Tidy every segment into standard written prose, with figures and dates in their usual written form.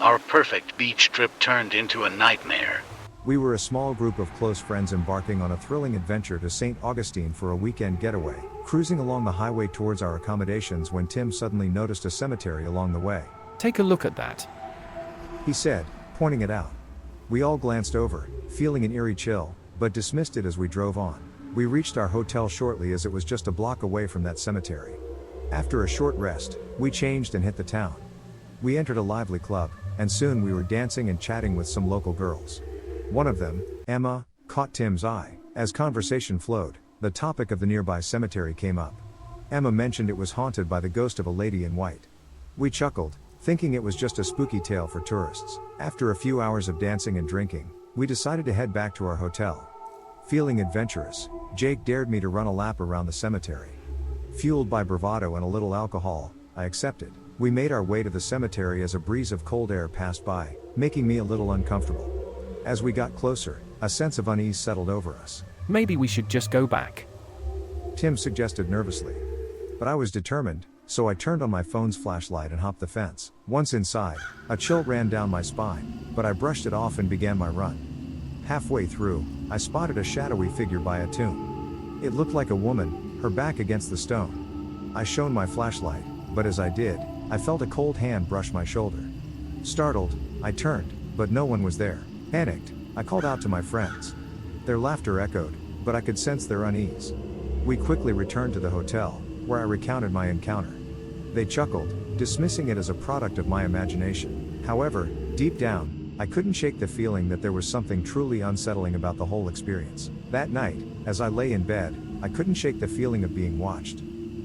Our perfect beach trip turned into a nightmare. We were a small group of close friends embarking on a thrilling adventure to St. Augustine for a weekend getaway, cruising along the highway towards our accommodations when Tim suddenly noticed a cemetery along the way. Take a look at that, he said, pointing it out. We all glanced over, feeling an eerie chill, but dismissed it as we drove on. We reached our hotel shortly as it was just a block away from that cemetery. After a short rest, we changed and hit the town. We entered a lively club, and soon we were dancing and chatting with some local girls. One of them, Emma, caught Tim's eye. As conversation flowed, the topic of the nearby cemetery came up. Emma mentioned it was haunted by the ghost of a lady in white. We chuckled, thinking it was just a spooky tale for tourists. After a few hours of dancing and drinking, we decided to head back to our hotel. Feeling adventurous, Jake dared me to run a lap around the cemetery. Fueled by bravado and a little alcohol, I accepted. We made our way to the cemetery as a breeze of cold air passed by, making me a little uncomfortable. As we got closer, a sense of unease settled over us. maybe we should just go back, Tim suggested nervously. But I was determined, so I turned on my phone's flashlight and hopped the fence. Once inside, a chill ran down my spine, but I brushed it off and began my run. Halfway through, I spotted a shadowy figure by a tomb. It looked like a woman, her back against the stone. I shone my flashlight, but as I did, I felt a cold hand brush my shoulder. Startled, I turned, but no one was there. Panicked, I called out to my friends. Their laughter echoed, but I could sense their unease. We quickly returned to the hotel, where I recounted my encounter. They chuckled, dismissing it as a product of my imagination. However, deep down, I couldn't shake the feeling that there was something truly unsettling about the whole experience. That night, as I lay in bed, I couldn't shake the feeling of being watched.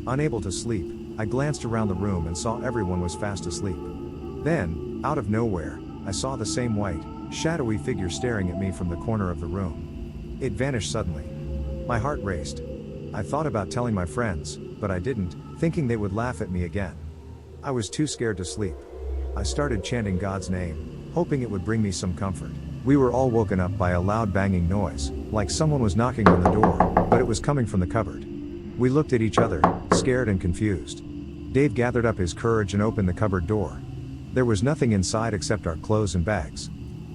Unable to sleep, I glanced around the room and saw everyone was fast asleep. Then, out of nowhere, I saw the same white, shadowy figure staring at me from the corner of the room. It vanished suddenly. My heart raced. I thought about telling my friends, but I didn't, thinking they would laugh at me again. I was too scared to sleep. I started chanting God's name, hoping it would bring me some comfort. We were all woken up by a loud banging noise, like someone was knocking on the door, but it was coming from the cupboard. We looked at each other, scared and confused. Dave gathered up his courage and opened the cupboard door. There was nothing inside except our clothes and bags.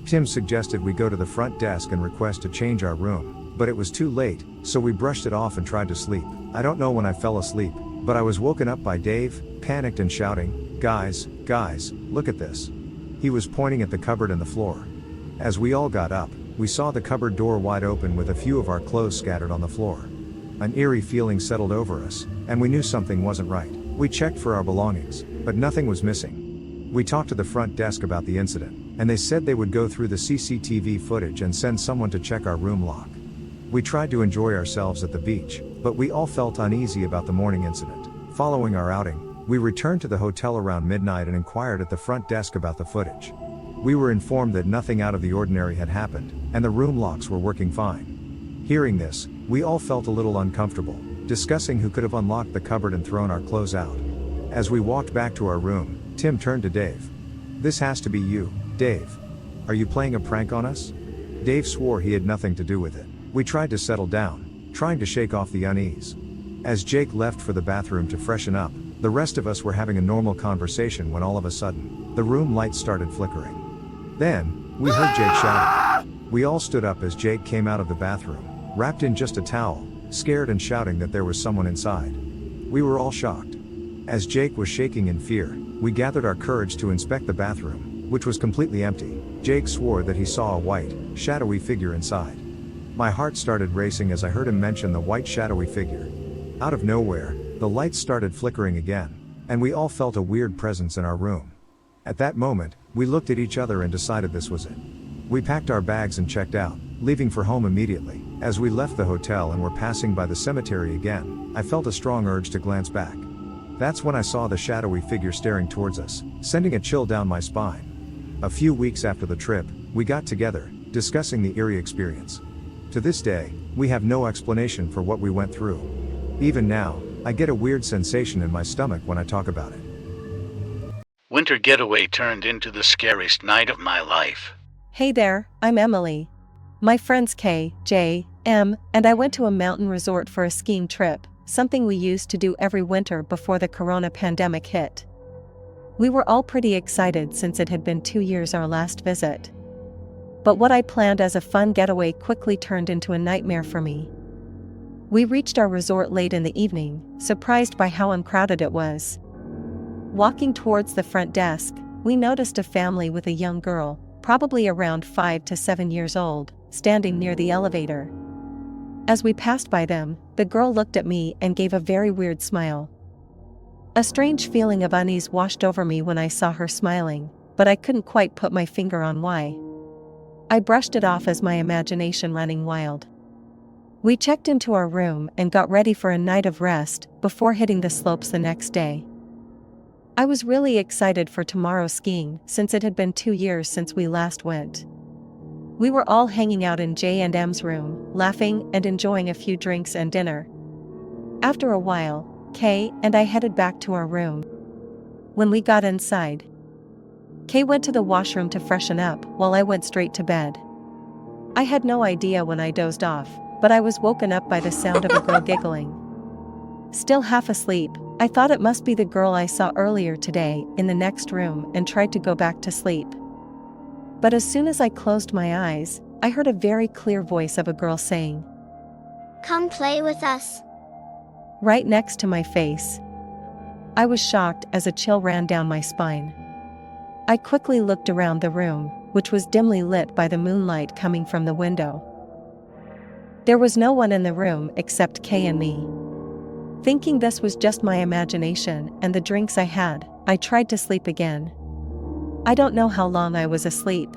Tim suggested we go to the front desk and request to change our room, but it was too late, so we brushed it off and tried to sleep. I don't know when I fell asleep, but I was woken up by Dave, panicked and shouting, guys, look at this." He was pointing at the cupboard and the floor. As we all got up, we saw the cupboard door wide open with a few of our clothes scattered on the floor. An eerie feeling settled over us, and we knew something wasn't right. We checked for our belongings, but nothing was missing. We talked to the front desk about the incident, and they said they would go through the CCTV footage and send someone to check our room lock. We tried to enjoy ourselves at the beach, but we all felt uneasy about the morning incident. Following our outing, we returned to the hotel around midnight and inquired at the front desk about the footage. We were informed that nothing out of the ordinary had happened, and the room locks were working fine. Hearing this, we all felt a little uncomfortable, discussing who could have unlocked the cupboard and thrown our clothes out. As we walked back to our room, Tim turned to Dave. "This has to be you, Dave. Are you playing a prank on us?" Dave swore he had nothing to do with it. We tried to settle down, trying to shake off the unease. As Jake left for the bathroom to freshen up, the rest of us were having a normal conversation when all of a sudden, the room lights started flickering. Then, we heard Jake shouting. We all stood up as Jake came out of the bathroom, wrapped in just a towel, scared and shouting that there was someone inside. We were all shocked. As Jake was shaking in fear, we gathered our courage to inspect the bathroom, which was completely empty. Jake swore that he saw a white, shadowy figure inside. My heart started racing as I heard him mention the white shadowy figure. Out of nowhere, the lights started flickering again, and we all felt a weird presence in our room. At that moment, we looked at each other and decided this was it. We packed our bags and checked out, leaving for home immediately. As we left the hotel and were passing by the cemetery again, I felt a strong urge to glance back. That's when I saw the shadowy figure staring towards us, sending a chill down my spine. A few weeks after the trip, we got together, discussing the eerie experience. To this day, we have no explanation for what we went through. Even now, I get a weird sensation in my stomach when I talk about it. Winter getaway turned into the scariest night of my life. Hey there, I'm Emily. My friends K, J, M, and I went to a mountain resort for a skiing trip, something we used to do every winter before the corona pandemic hit. We were all pretty excited since it had been 2 years our last visit. But what I planned as a fun getaway quickly turned into a nightmare for me. We reached our resort late in the evening, surprised by how uncrowded it was. Walking towards the front desk, we noticed a family with a young girl, probably around 5 to 7 years old, standing near the elevator. As we passed by them, the girl looked at me and gave a very weird smile. A strange feeling of unease washed over me when I saw her smiling, but I couldn't quite put my finger on why. I brushed it off as my imagination running wild. We checked into our room and got ready for a night of rest before hitting the slopes the next day. I was really excited for tomorrow's skiing since it had been 2 years since we last went. We were all hanging out in J&M's room, laughing and enjoying a few drinks and dinner. After a while, Kay and I headed back to our room. When we got inside, Kay went to the washroom to freshen up while I went straight to bed. I had no idea when I dozed off, but I was woken up by the sound of a girl giggling. Still half asleep, I thought it must be the girl I saw earlier today in the next room and tried to go back to sleep. But as soon as I closed my eyes, I heard a very clear voice of a girl saying, "Come play with us." right next to my face. I was shocked as a chill ran down my spine. I quickly looked around the room, which was dimly lit by the moonlight coming from the window. There was no one in the room except Kay and me. Thinking this was just my imagination and the drinks I had, I tried to sleep again. I don't know how long I was asleep,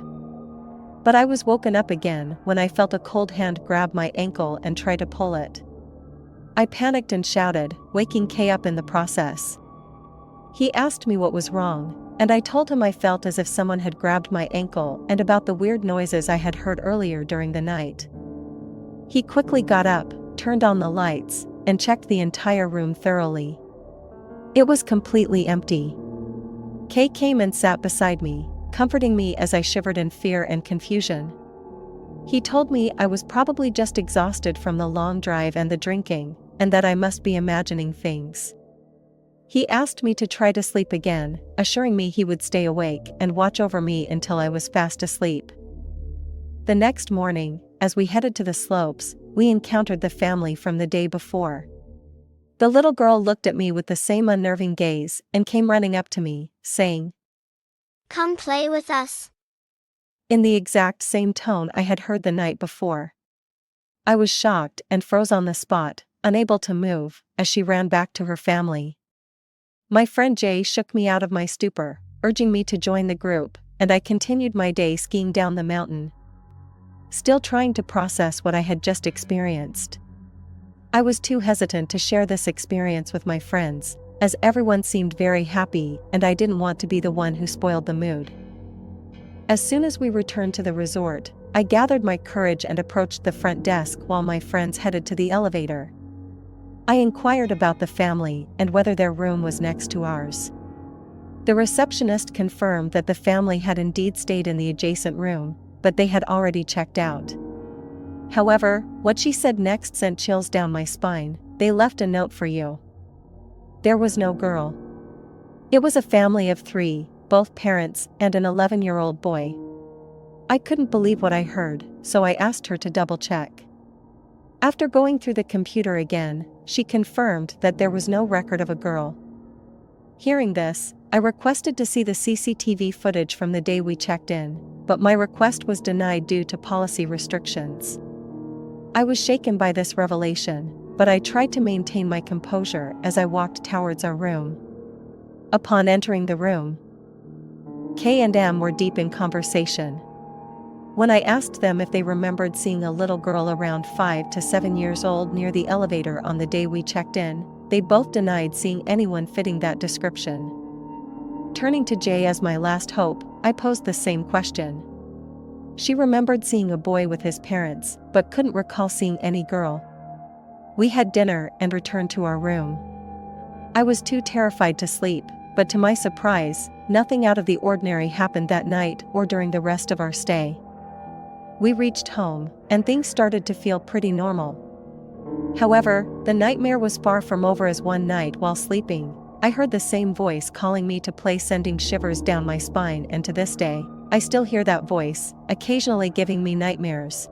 but I was woken up again when I felt a cold hand grab my ankle and try to pull it. I panicked and shouted, waking Kay up in the process. He asked me what was wrong, and I told him I felt as if someone had grabbed my ankle and about the weird noises I had heard earlier during the night. He quickly got up, turned on the lights, and checked the entire room thoroughly. It was completely empty. Kay came and sat beside me, comforting me as I shivered in fear and confusion. He told me I was probably just exhausted from the long drive and the drinking, and that I must be imagining things. He asked me to try to sleep again, assuring me he would stay awake and watch over me until I was fast asleep. The next morning, as we headed to the slopes, we encountered the family from the day before. The little girl looked at me with the same unnerving gaze and came running up to me, saying, "Come play with us," in the exact same tone I had heard the night before. I was shocked and froze on the spot, unable to move, as she ran back to her family. My friend Jay shook me out of my stupor, urging me to join the group, and I continued my day skiing down the mountain, still trying to process what I had just experienced. I was too hesitant to share this experience with my friends, as everyone seemed very happy and I didn't want to be the one who spoiled the mood. As soon as we returned to the resort, I gathered my courage and approached the front desk while my friends headed to the elevator. I inquired about the family and whether their room was next to ours. The receptionist confirmed that the family had indeed stayed in the adjacent room, but they had already checked out. However, what she said next sent chills down my spine. "They left a note for you." There was no girl. It was a family of 3, both parents and an 11-year-old boy. I couldn't believe what I heard, so I asked her to double-check. After going through the computer again, she confirmed that there was no record of a girl. Hearing this, I requested to see the CCTV footage from the day we checked in, but my request was denied due to policy restrictions. I was shaken by this revelation, but I tried to maintain my composure as I walked towards our room. Upon entering the room, Kay and M were deep in conversation. When I asked them if they remembered seeing a little girl around 5 to 7 years old near the elevator on the day we checked in, they both denied seeing anyone fitting that description. Turning to Jay as my last hope, I posed the same question. She remembered seeing a boy with his parents, but couldn't recall seeing any girl. We had dinner and returned to our room. I was too terrified to sleep, but to my surprise, nothing out of the ordinary happened that night or during the rest of our stay. We reached home, and things started to feel pretty normal. However, the nightmare was far from over as one night while sleeping, I heard the same voice calling me to play, sending shivers down my spine, and to this day, I still hear that voice, occasionally giving me nightmares.